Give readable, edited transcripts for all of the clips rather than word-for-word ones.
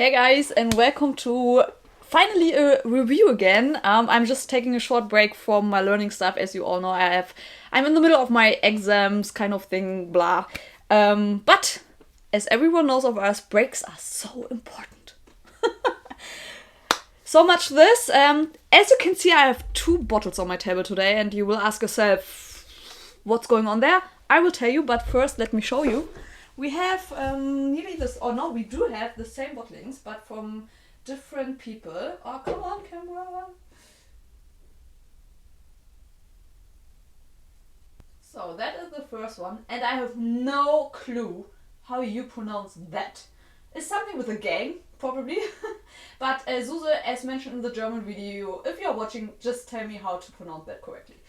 Hey guys, and welcome to finally a review again. I'm just taking a short break from my learning stuff. As you all know, I'm in the middle of my exams kind of thing, blah. But as everyone knows of us, breaks are so important. So much this. As you can see, I have two bottles on my table today, and you will ask yourself what's going on there. I will tell you, but first let me show you. We have nearly this, or no, we do have the same bottlings, but from different people. Oh, come on, camera. So that is the first one, and I have no clue how you pronounce that. It's something with a game, probably. But Suse, as mentioned in the German video, if you're watching, just tell me how to pronounce that correctly.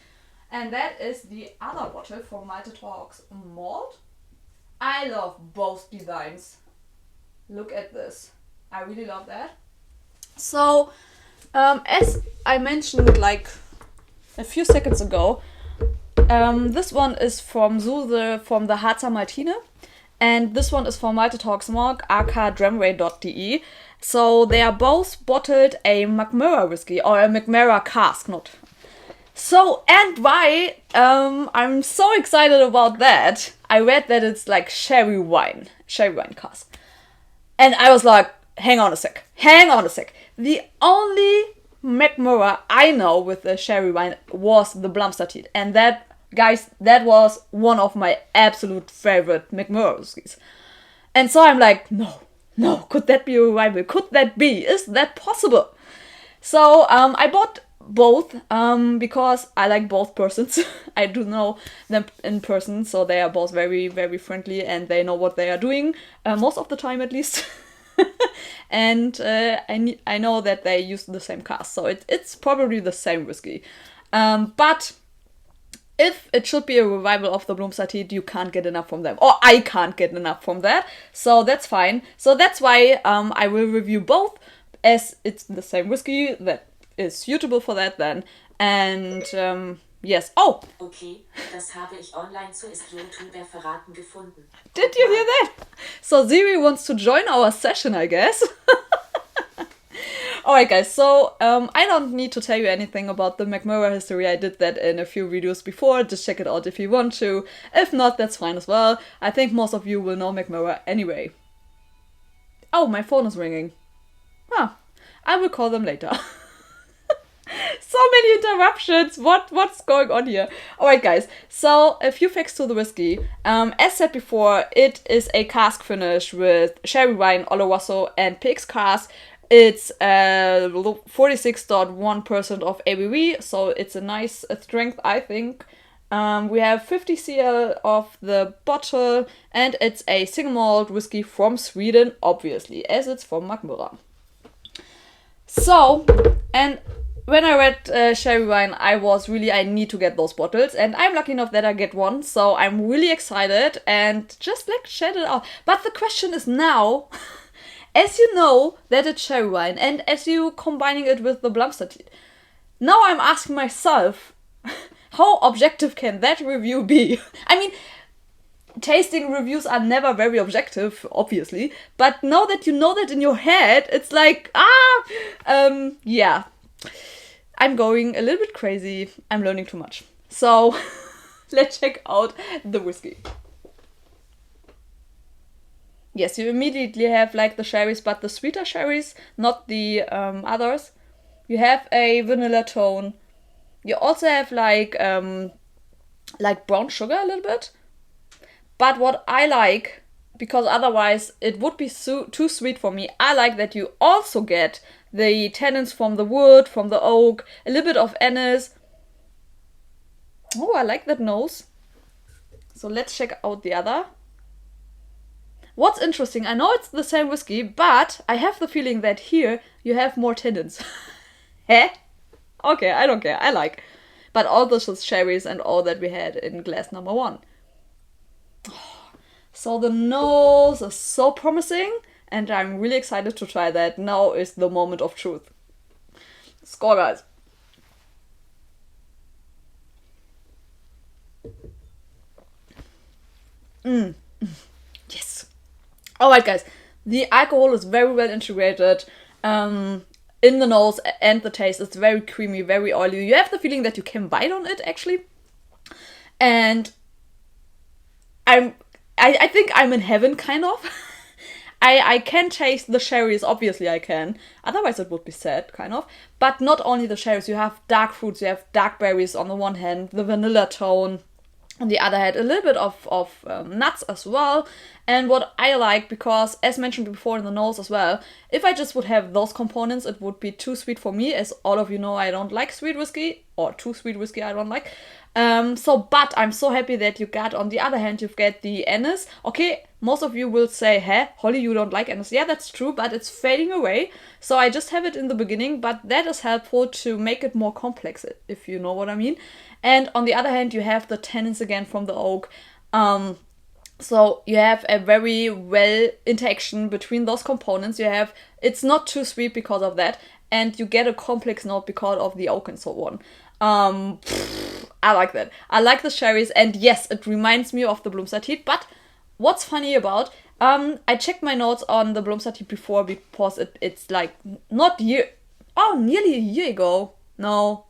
And that is the other bottle from Harzer Malt. I love both designs. Look at this. I really love that. So, as I mentioned like a few seconds ago, this one is from Suse from the Harzer Maltine. And this one is from Harzer Malt, aka Dramway.de. So they are both bottled a Mackmyra whiskey, or a Mackmyra cask, not. So, and why I'm so excited about that, I read that it's like sherry wine cask. And I was like, hang on a sec. The only Mackmyra I know with the sherry wine was the Blomstertid. And that, guys, that was one of my absolute favorite Mackmyra whiskeys. And so I'm like, no, could that be a revival? Could that be? Is that possible? So I bought both because I like both persons. I do know them in person, so they are both very, very friendly and they know what they are doing, most of the time at least. And I know that they use the same cask, so it's probably the same whiskey. But if it should be a revival of the Blomstertid, you can't get enough from them. Or I can't get enough from that, so that's fine. So that's why I will review both, as it's the same whiskey that is suitable for that then. And yes. Oh! Okay, das habe ich online zuerst YouTuber verraten gefunden. Did you hear that? So Siri wants to join our session, I guess. Alright guys, so I don't need to tell you anything about the Mackmyra history. I did that in a few videos before. Just check it out if you want to. If not, that's fine as well. I think most of you will know Mackmyra anyway. Oh, my phone is ringing. Huh. I will call them later. So many interruptions. What's going on here? Alright guys, so a few facts to the whiskey. As said before, it is a cask finish with sherry wine, Oloroso and PX cask. It's 46.1% of ABV, so it's a nice strength, I think. We have 50 cl of the bottle, and it's a single malt whiskey from Sweden, obviously, as it's from Mackmyra. So, and when I read sherry wine, I need to get those bottles, and I'm lucky enough that I get one, so I'm really excited, and just like chat it out. But the question is now, as you know that it's sherry wine, and as you combining it with the Blomstertid, now I'm asking myself, how objective can that review be? I mean, tasting reviews are never very objective, obviously, but now that you know that in your head, it's like, yeah. I'm going a little bit crazy. I'm learning too much. So, let's check out the whiskey. Yes, you immediately have like the sherries, but the sweeter sherries, not the others. You have a vanilla tone. You also have like brown sugar a little bit. But what I like, because otherwise it would be too sweet for me, I like that you also get the tannins from the wood, from the oak, a little bit of anise. Oh, I like that nose. So let's check out the other. What's interesting, I know it's the same whiskey, but I have the feeling that here you have more tannins. Eh? Okay, I don't care, I like. But all those sherries and all that we had in glass number 1. So the nose is so promising, and I'm really excited to try that. Now is the moment of truth. Score, guys. Yes. Alright, guys. The alcohol is very well integrated in the nose and the taste. It's very creamy, very oily. You have the feeling that you can bite on it, actually. And I think I'm in heaven, kind of. I can taste the cherries, obviously I can. Otherwise it would be sad, kind of. But not only the cherries, you have dark fruits, you have dark berries on the one hand, the vanilla tone on the other hand, a little bit of nuts as well. And what I like, because as mentioned before in the nose as well, if I just would have those components, it would be too sweet for me. As all of you know, I don't like sweet whiskey, or too sweet whiskey I don't like. But I'm so happy that you got, on the other hand, you've got the anise. Okay, most of you will say, hey, Holly, you don't like anise. Yeah, that's true, but it's fading away. So I just have it in the beginning, but that is helpful to make it more complex, if you know what I mean. And on the other hand, you have the tannins again from the oak. So you have a very well interaction between those components. It's not too sweet because of that, and you get a complex note because of the oak and so on. I like that. I like the cherries, and yes, it reminds me of the Blomstertid. But what's funny about, I checked my notes on the Blomstertid before, because it's like nearly a year ago. No,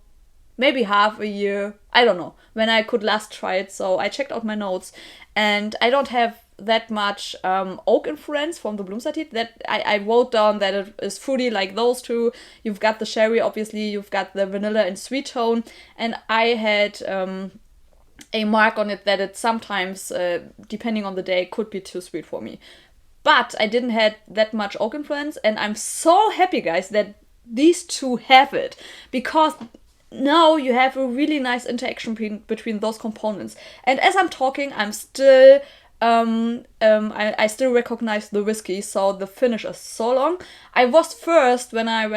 maybe half a year. I don't know when I could last try it. So I checked out my notes, and I don't have that much oak influence from the Blomstertid. That I wrote down that it is fruity like those two. You've got the sherry, obviously. You've got the vanilla and sweet tone, and I had a mark on it that it sometimes, depending on the day, could be too sweet for me. But I didn't have that much oak influence, and I'm so happy, guys, that these two have it, because now you have a really nice interaction between those components. And as I'm talking, I'm still I still recognize the whiskey, so the finish is so long. I was first, when I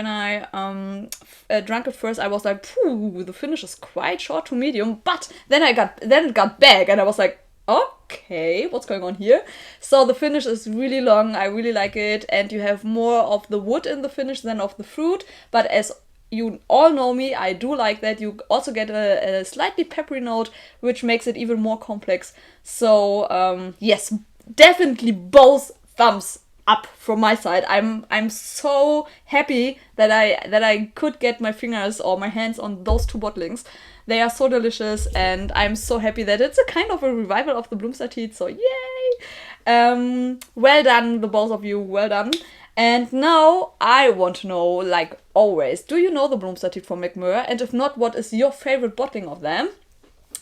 drank it first, I was like, phew, the finish is quite short to medium. But then it got back, and I was like, okay, what's going on here? So the finish is really long. I really like it, and you have more of the wood in the finish than of the fruit. But as you all know me, I do like that. You also get a slightly peppery note, which makes it even more complex. So yes, definitely both thumbs up from my side. I'm so happy that I could get my fingers or my hands on those two bottlings. They are so delicious, and I'm so happy that it's a kind of a revival of the Blomstertid. So yay! Well done, the both of you. Well done. And now I want to know, like always, do you know the Blomstertid from Mackmyra? And if not, what is your favorite bottling of them?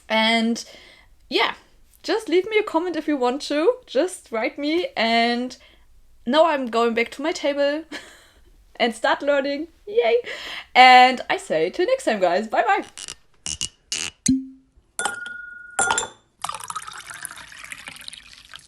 And yeah, just leave me a comment if you want to. Just write me. And now I'm going back to my table and start learning. Yay! And I say till next time, guys. Bye bye.